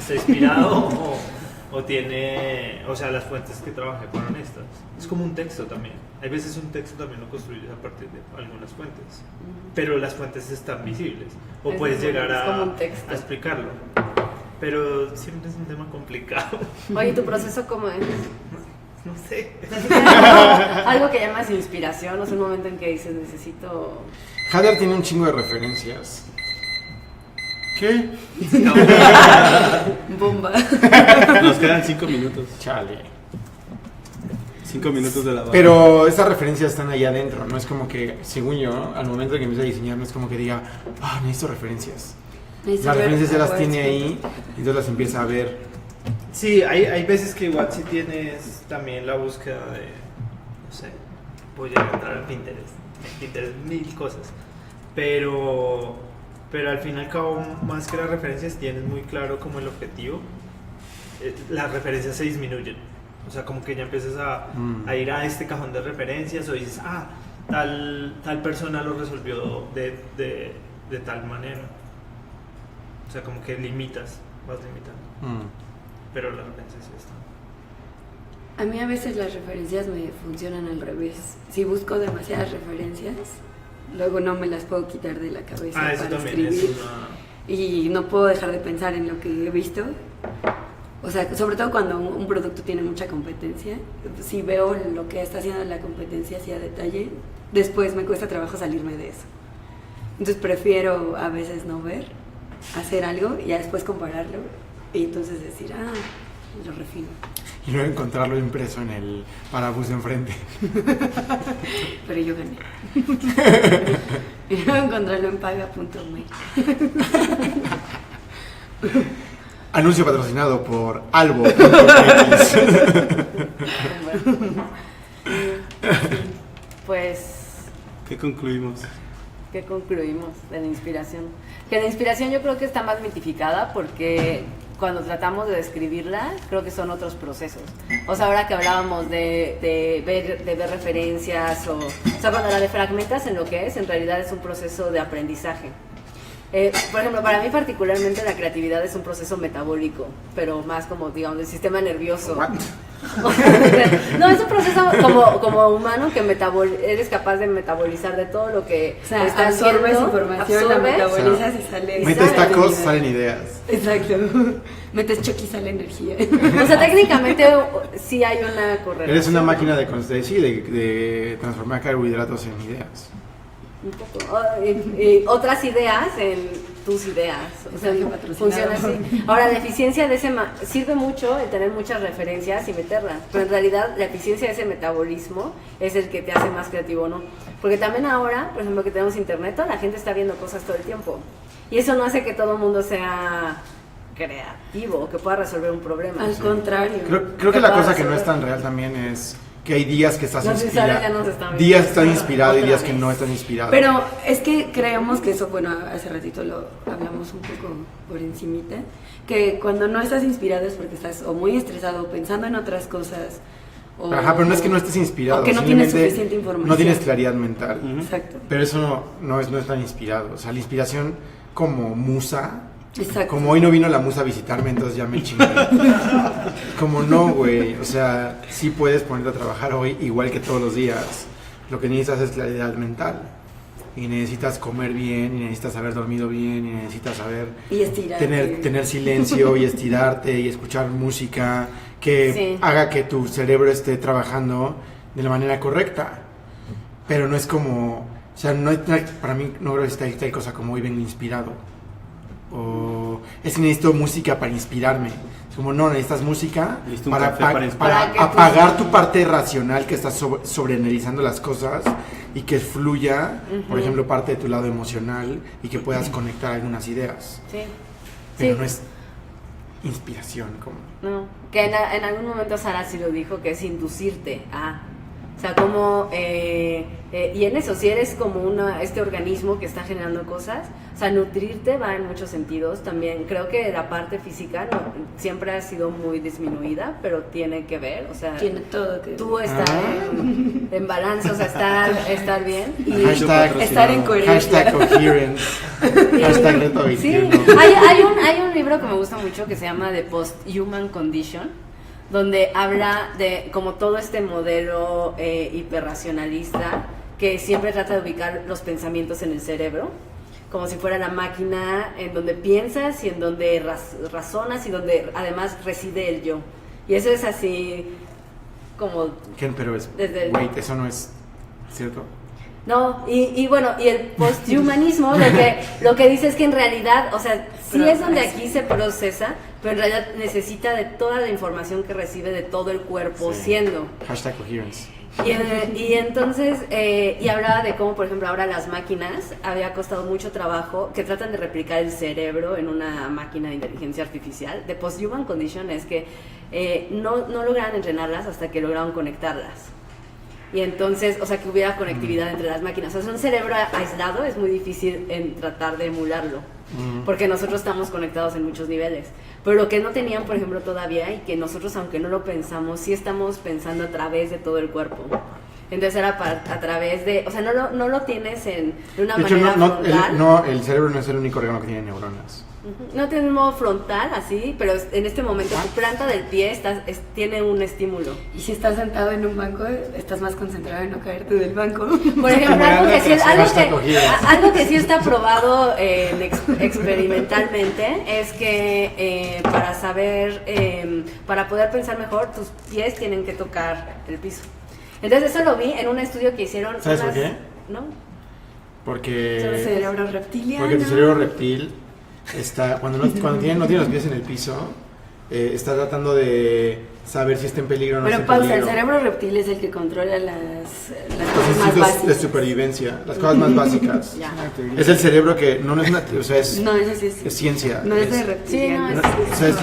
está inspirado o tiene, o sea, las fuentes que trabajé fueron estas. Es como un texto también. Hay veces un texto también lo construyes a partir de algunas fuentes, pero las fuentes están visibles o Es puedes como- llegar es como un texto. a explicarlo. Pero siempre es un tema complicado. Oye, ¿tu proceso cómo es? No sé. O sea, si tienes algo que llamas inspiración, o sea, un momento en que dices, necesito... Jader tiene un chingo de referencias. ¿Qué? Bomba. Nos quedan 5 minutos. Chale. 5 minutos de la barra. Pero esas referencias están ahí adentro, no es como que, según yo, al momento de que empiece a diseñar, no es como que diga, necesito referencias. Las referencias ya las tiene ahí y entonces las empieza a ver. Sí, hay veces que igual si tienes también la búsqueda de, no sé, voy a entrar a Pinterest, en Pinterest mil cosas, pero al fin y al cabo, más que las referencias, tienes muy claro como el objetivo, las referencias se disminuyen, o sea, como que ya empiezas a ir a este cajón de referencias o dices, tal persona lo resolvió de tal manera, o sea, como que limitas, vas limitando. Pero las referencias sí están. A mí a veces las referencias me funcionan al revés. Si busco demasiadas referencias, luego no me las puedo quitar de la cabeza Eso para también escribir. es una... Y no puedo dejar de pensar en lo que he visto. O sea, sobre todo cuando un producto tiene mucha competencia, si veo lo que está haciendo la competencia así a detalle, después me cuesta trabajo salirme de eso. Entonces prefiero a veces no ver, hacer algo y ya después compararlo y entonces decir, y lo refino. Y luego encontrarlo impreso en el parabús de enfrente. Pero yo gané. Y luego encontrarlo en paga.me. Anuncio patrocinado por Albo.mx. Pues, ¿Qué concluimos? ¿qué concluimos de la inspiración? Que la inspiración yo creo que está más mitificada porque cuando tratamos de describirla, creo que son otros procesos. O sea, ahora que hablábamos de ver referencias, o sea, cuando la defragmentas en lo que es, en realidad es un proceso de aprendizaje. Por ejemplo, para mí particularmente la creatividad es un proceso metabólico, pero más como, digamos, del sistema nervioso. No, es un proceso como humano que eres capaz de metabolizar de todo lo que O sea, estás absorbes viendo, información, la metabolizas y sale. Metes tacos, sale. salen ideas. Exacto. Metes choque y sale energía. O sea, técnicamente sí hay una correlación. Eres una máquina de transformar carbohidratos en ideas. Un poco. Y otras ideas en tus ideas. O sea, Mensaje patrocinado. funciona así. Ahora, la eficiencia de ese sirve mucho el tener muchas referencias y meterlas. Pero en realidad, la eficiencia de ese metabolismo es el que te hace más creativo, ¿no? Porque también ahora, por ejemplo, que tenemos internet, toda la gente está viendo cosas todo el tiempo. Y eso no hace que todo el mundo sea creativo, que pueda resolver un problema. Al contrario. Creo que la pueda cosa que no resolver. es tan real también es que hay días que estás Los visuales ya inspirado, nos están días viendo. están inspirado y Otra días que vez. no están inspirados. Pero es que creemos que eso, bueno, hace ratito lo hablamos un poco por encimita, que cuando no estás inspirado es porque estás o muy estresado, pensando en otras cosas. O, Ajá, pero no es que no estés inspirado, o que no tienes simplemente suficiente información. no tienes claridad mental. Exacto. Pero eso no es tan inspirado. O sea, la inspiración como musa, Exacto. como hoy no vino la musa a visitarme, entonces ya me chingué. Como no, güey. O sea, sí puedes ponerte a trabajar hoy igual que todos los días. Lo que necesitas es claridad mental. Y necesitas comer bien, y necesitas haber dormido bien, y necesitas saber Y estirarte. tener silencio y estirarte y escuchar música que Sí. haga que tu cerebro esté trabajando de la manera correcta. Pero no es como, o sea, para mí no creo que está tal cosa como hoy vengo inspirado. O es que necesito música para inspirarme. Es como, no, necesitas música Necesito un café para inspirar. Para que tu- apagar tu parte racional que estás sobreanalizando las cosas y que fluya, por ejemplo, parte de tu lado emocional y que puedas conectar algunas ideas. Sí. Pero Sí. no es inspiración como... No, que en algún momento Sara sí lo dijo, que es inducirte a... O sea, como... y en eso, si eres como este organismo que está generando cosas, o sea, nutrirte va en muchos sentidos. También creo que la parte física siempre ha sido muy disminuida, pero tiene que ver, o sea... Tiene todo que Tú estar en balance, o sea, estar bien. Y estar en coherencia. Hashtag coherence. Hashtag reto sí, 21. hay un libro que me gusta mucho que se llama The Post-Human Condition, donde habla de como todo este modelo hiperracionalista que siempre trata de ubicar los pensamientos en el cerebro, como si fuera la máquina en donde piensas y en donde razonas y donde además reside el yo. Y eso es así como... Pero es... Desde el- Wait, eso no es cierto. No, y bueno, y el posthumanismo lo que dice es que en realidad, o sea, sí Pero es donde aquí se procesa, pero en realidad necesita de toda la información que recibe de todo el cuerpo siendo. Hashtag coherence. Y entonces, y hablaba de cómo, por ejemplo, ahora las máquinas había costado mucho trabajo, que tratan de replicar el cerebro en una máquina de inteligencia artificial. The Post-Human Condition es que no lograron entrenarlas hasta que lograron conectarlas. Y entonces, o sea, que hubiera conectividad entre las máquinas. O sea, un cerebro aislado es muy difícil en tratar de emularlo, porque nosotros estamos conectados en muchos niveles. Pero lo que no tenían, por ejemplo, todavía, y que nosotros, aunque no lo pensamos, sí estamos pensando a través de todo el cuerpo. Entonces era a través de, o sea, no lo tienes de una De hecho, manera frontal. el cerebro no es el único órgano que tiene neuronas. Ujú. No tiene un modo frontal, así, pero en este momento tu planta del pie tiene un estímulo. Y si estás sentado en un banco, estás más concentrado en no caerte del banco. Por ejemplo, Hashtag coherence. algo que sí está probado experimentalmente es que para poder pensar mejor, tus pies tienen que tocar el piso. Entonces eso lo vi en un estudio que hicieron. ¿Sabes por qué? ¿No? El Porque cerebro reptiliano. tu cerebro reptil está cuando no tiene los pies en el piso, está tratando de saber si está en peligro o no Pero está en pausa, el peligro. cerebro reptil es el que controla las Los cosas más instintos de básicas. supervivencia, las cosas más básicas. Ya. Una teoría. Es el cerebro que no es una, o sea, es No, eso sí es es. ciencia. No es de Sí, reptiliano. no, O sea, es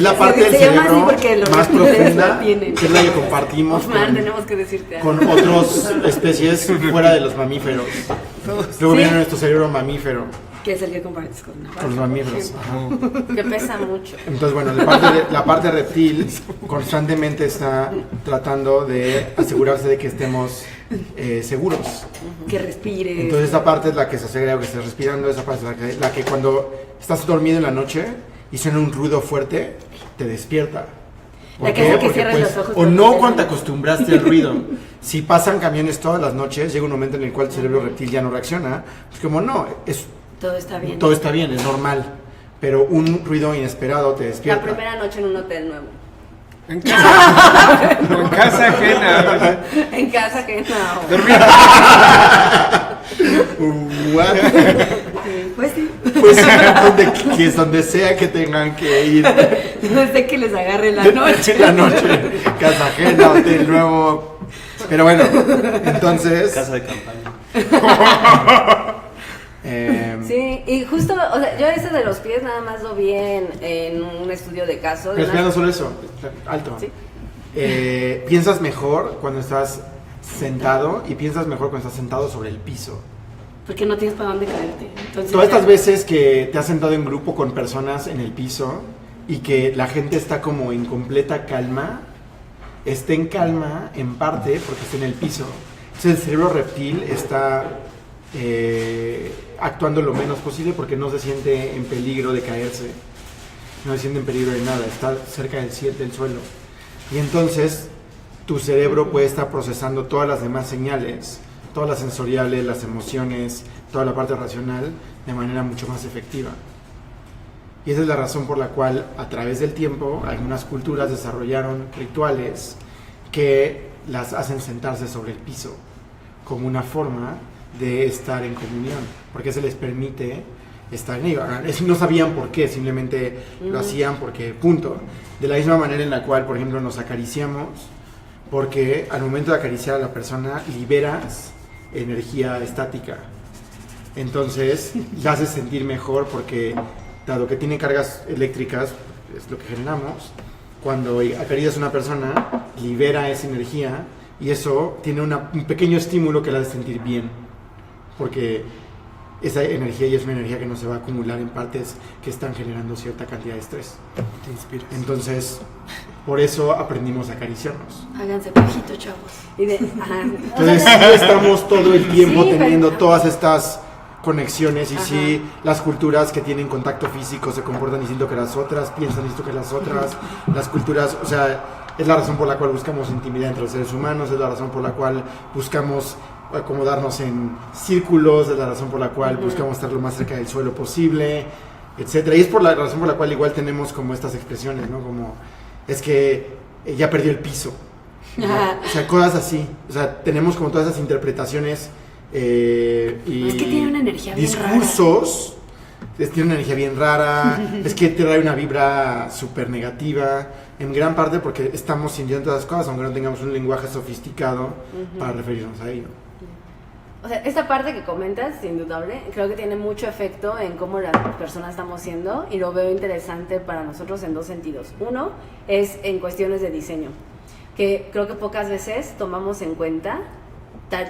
la parte del Se llama así cerebro porque los más reptiles profunda, la tienen. que es la que compartimos Osmar, con, tenemos que decirte algo. con otras especies fuera de los mamíferos. Luego viene nuestro cerebro mamífero, Que es el que compartes con una con los mamíferos. Ajá. Que pesa mucho. Entonces, bueno, la parte reptil constantemente está tratando de asegurarse de que estemos seguros. que respire. Entonces, esta parte es la que se asegura que estés respirando, esa parte es la que cuando estás dormido en la noche y suena un ruido fuerte, te despierta. ¿Por La que qué? hace que Porque, cierres los ojos o cuando no te cuando te duermes. acostumbraste al ruido. Si pasan camiones todas las noches, llega un momento en el cual el cerebro reptil ya no reacciona. Es como, no, Todo está bien. todo está bien, es normal. Pero un ruido inesperado te La despierta. primera noche en un hotel nuevo. En casa, en casa ajena. En casa que no. What? Pues sí. Pues que es donde sea que tengan que ir. No sé que les agarre la noche. La noche, casa ajena, hotel nuevo. Pero bueno, entonces. Casa de campaña. Sí, y justo, o sea, yo ese de los pies nada más lo vi en un estudio de caso. de Pero una- esperando solo eso, alto. Sí. Piensas mejor cuando estás sentado y piensas mejor cuando estás sentado sobre el piso. Porque no tienes para dónde caerte. Entonces, Todas ya- estas veces que te has sentado en grupo con personas en el piso y que la gente está como en completa calma, está en calma en parte porque está en el piso. Entonces el cerebro reptil está actuando lo menos posible porque no se siente en peligro de caerse, no se siente en peligro de nada, está cerca del suelo. Y entonces tu cerebro puede estar procesando todas las demás señales, todas las sensoriales, las emociones, toda la parte racional de manera mucho más efectiva. Y esa es la razón por la cual a través del tiempo algunas culturas desarrollaron rituales que las hacen sentarse sobre el piso como una forma de estar en comunión, porque se les permite estar en ello. No sabían por qué, simplemente lo hacían porque punto. De la misma manera en la cual, por ejemplo, nos acariciamos, porque al momento de acariciar a la persona liberas energía estática. Entonces, la haces sentir mejor porque, dado que tiene cargas eléctricas, es lo que generamos, cuando acaricias a una persona, libera esa energía y eso tiene un pequeño estímulo que la hace sentir bien. Porque esa energía ya es una energía que no se va a acumular en partes que están generando cierta cantidad de estrés. Te inspiras. Entonces, por eso aprendimos a acariciarnos. Háganse pajito, chavos. Y de, ajá. Entonces, sí estamos todo el tiempo Sí, pero- teniendo todas estas conexiones y Ajá. sí, las culturas que tienen contacto físico se comportan distinto que las otras, piensan distinto que las otras, las culturas, o sea, es la razón por la cual buscamos intimidad entre los seres humanos, es la razón por la cual buscamos acomodarnos en círculos, es la razón por la cual buscamos estar lo más cerca del suelo posible, etcétera. Y es por la razón por la cual igual tenemos como estas expresiones, ¿no? Como, es que ya perdió el piso. ¿no? Ajá. O sea, cosas así. O sea, tenemos como todas esas interpretaciones y Es que tiene una energía bien discursos. Tiene una energía bien rara. Es que te trae una vibra súper negativa. En gran parte porque estamos sintiendo todas las cosas, aunque no tengamos un lenguaje sofisticado para referirnos a ello. O sea, esta parte que comentas, indudable, creo que tiene mucho efecto en cómo las personas estamos siendo y lo veo interesante para nosotros en dos sentidos. Uno es en cuestiones de diseño, que creo que pocas veces tomamos en cuenta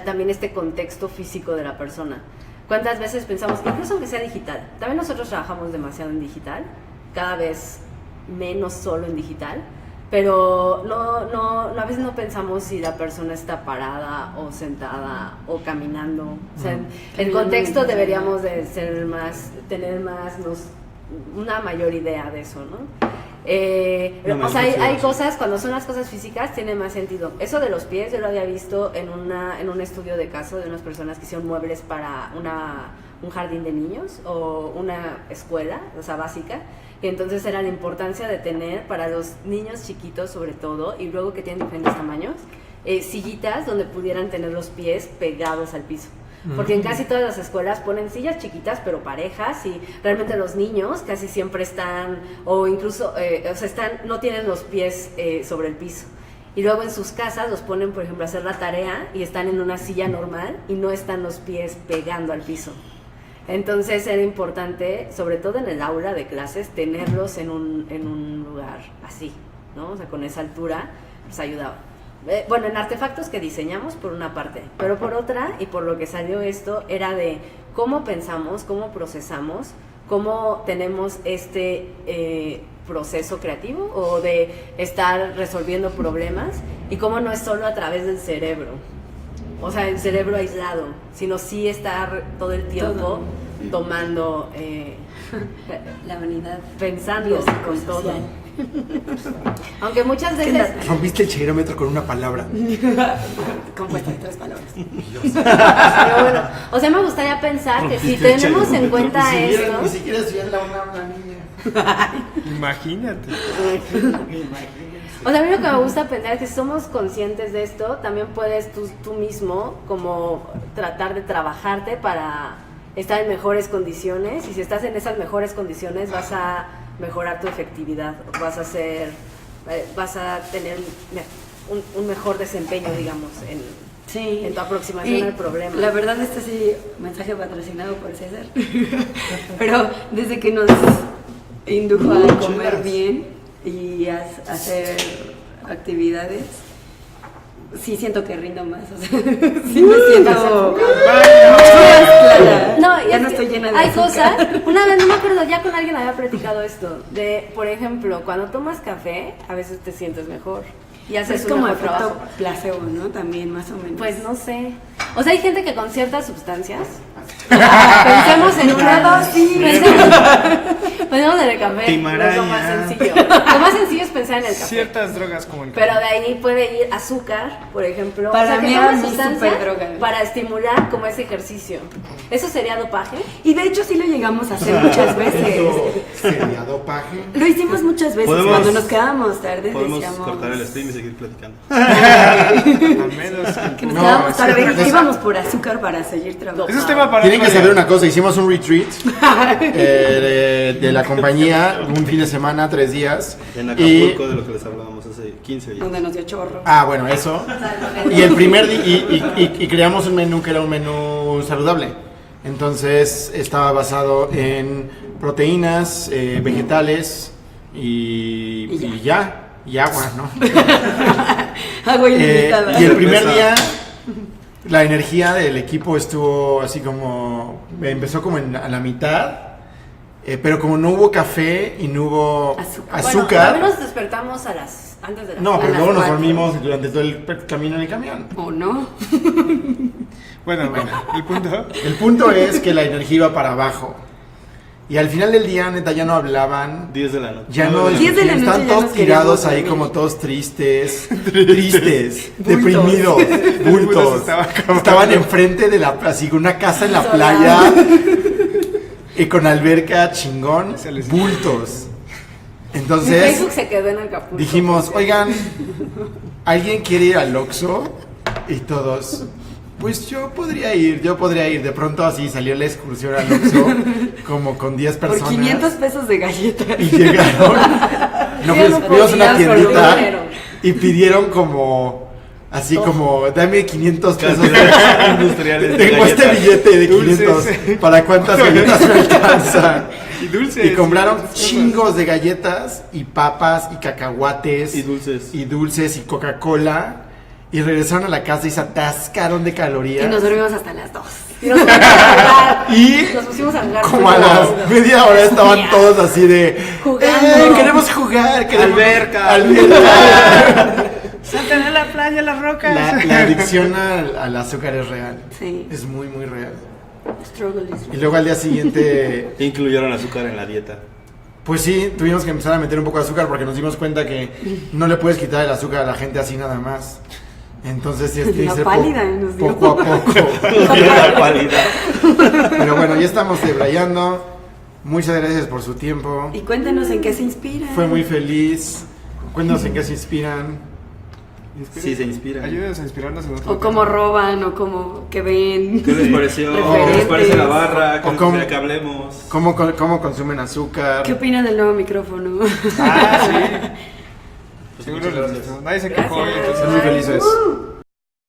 también este contexto físico de la persona. ¿Cuántas veces pensamos, incluso aunque sea digital, también nosotros trabajamos demasiado en digital, cada vez menos solo en digital, pero a veces no pensamos si la persona está parada o sentada o caminando. O sea, el contexto deberíamos de ser tener una mayor idea de eso, ¿no? O sea, hay cosas, cuando son las cosas físicas, tiene más sentido. Eso de los pies, yo lo había visto en un estudio de caso de unas personas que hicieron muebles para un jardín de niños o una escuela, o sea, básica. Y entonces era la importancia de tener para los niños chiquitos sobre todo, y luego que tienen diferentes tamaños, sillitas donde pudieran tener los pies pegados al piso. Porque en casi todas las escuelas ponen sillas chiquitas pero parejas y realmente los niños casi siempre están, o incluso, no tienen los pies sobre el piso. Y luego en sus casas los ponen, por ejemplo, a hacer la tarea y están en una silla normal y no están los pies pegando al piso. Entonces era importante, sobre todo en el aula de clases, tenerlos en un lugar así, ¿no? O sea, con esa altura nos ayudaba. Bueno, en artefactos que diseñamos por una parte, pero por otra, y por lo que salió esto, era de cómo pensamos, cómo procesamos, cómo tenemos este proceso creativo o de estar resolviendo problemas y cómo no es solo a través del cerebro. O sea, el cerebro aislado, sino sí estar todo el tiempo tomando, La unidad pensando con todo. Aunque muchas veces... Rompiste el cheirómetro con una palabra. compuesta de 3 palabras. Pero bueno, o sea, me gustaría pensar que si tenemos en cuenta esto... Ni siquiera estudiar la UNAM, la niña. Imagínate. O sea, a mí lo que me gusta pensar es que si somos conscientes de esto, también puedes tú mismo como tratar de trabajarte para estar en mejores condiciones, y si estás en esas mejores condiciones vas a mejorar tu efectividad, vas a tener un mejor desempeño, digamos, en tu aproximación al problema. La verdad, sí, mensaje patrocinado por César. Pero desde que nos indujo a comer bien y a hacer actividades, sí siento que rindo más. O sea, sí me siento clara. No, ya no estoy llena de hay azúcar. cosas, una vez no me acuerdo, ya con alguien había platicado esto, de, por ejemplo, cuando tomas café, a veces te sientes mejor y haces Es como un mejor efecto trabajo. placebo, ¿no? También, más o menos. Pues no sé. O sea, hay gente que con ciertas sustancias. Pensemos en una dosis. Pensemos en el café. Timaraña. Es lo más sencillo. Lo más sencillo es pensar en el café. Ciertas drogas como el Pero café. de ahí puede ir azúcar, por ejemplo. Para o sea, que mí tomes era mi sustancia superdroga. para estimular como ese ejercicio. ¿Eso sería dopaje? Y de hecho sí lo llegamos a hacer muchas veces. ¿Sería dopaje? Lo hicimos muchas veces. Podemos- Cuando nos quedábamos tarde Podemos decíamos cortar el stream y seguir platicando. Al menos. que nos No, quedábamos tarde y es- íbamos por azúcar para seguir trabajando. Eso es tema para Tienen que otro saber día. una cosa, hicimos un retreat de la compañía, un fin de semana, 3 días. En y, Acapulco, de lo que les hablábamos hace 15 días. Donde nos dio chorro. bueno, eso. Y el primer día, y creamos un menú que era un menú saludable. Entonces estaba basado en proteínas, vegetales y agua, ¿no? Agua ilimitada. Y el primer día la energía del equipo estuvo así como, empezó como a la mitad, pero como no hubo café y no hubo Azúcar. Bueno, azúcar, también nos despertamos antes de las no, pero las luego nos 4. dormimos durante todo el camino en el camión. ¿O no? Bueno, el punto. El punto es que la energía iba para abajo. Y al final del día, neta, ya no hablaban. 10 de la noche. Ya no, 10 de la noche están ya todos nos tirados queríamos ahí dormir. como todos tristes, deprimidos, bultos. Estaban enfrente de así con una casa en la playa y con alberca chingón, Se les- bultos. Mi Entonces Facebook se quedó en Acapulco. dijimos, oigan, ¿alguien quiere ir al Oxxo? Y todos, pues yo podría ir. De pronto así salió la excursión al Oxxo, como con 10 Por personas. 500 pesos de galletas. Y llegaron, no, Ya no fuimos a una podías por tiendita dinero. y pidieron como, así como, dame 500 pesos. Industriales de Tengo este galletas. billete de Dulces. 500, ¿para cuántas galletas me alcanzan? Y dulces. Y compraron chingos de galletas y papas y cacahuates Y dulces. y dulces y Coca-Cola. Y regresaron a la casa y se atascaron de calorías. Y nos dormimos hasta las 2. Y nos pusimos a jugar. Y Nos pusimos a jugar. como a las media hora estaban todos así de Jugando. queremos jugar, queremos Alberca. Saltan a la playa, las rocas. La adicción al azúcar es real. Sí. Es muy, muy real. Struggle is Y luego al día siguiente, Incluyeron azúcar en la dieta. pues sí, tuvimos que empezar a meter un poco de azúcar porque nos dimos cuenta que no le puedes quitar el azúcar a la gente así nada más. Entonces sí, La hice pálida nos dio. poco a poco. La cualidad. Pero bueno, ya estamos debrayando. Muchas gracias por su tiempo. Y cuéntenos en qué se inspira. Fue muy feliz. Cuéntanos en qué se inspiran. Sí, se inspiran. Ayúdenos a inspirarnos en otro O cómo roban, o cómo que ven. ¿Qué les pareció? ¿Qué les Referentes. parece la barra? ¿Qué O les cómo- gustaría que hablemos? ¿Cómo consumen azúcar? ¿Qué opinan del nuevo micrófono? Ah, sí. Pues Seguro muchas les gracias. gustó. Nadie se quejó. Gracias. Entonces, Son muy felices.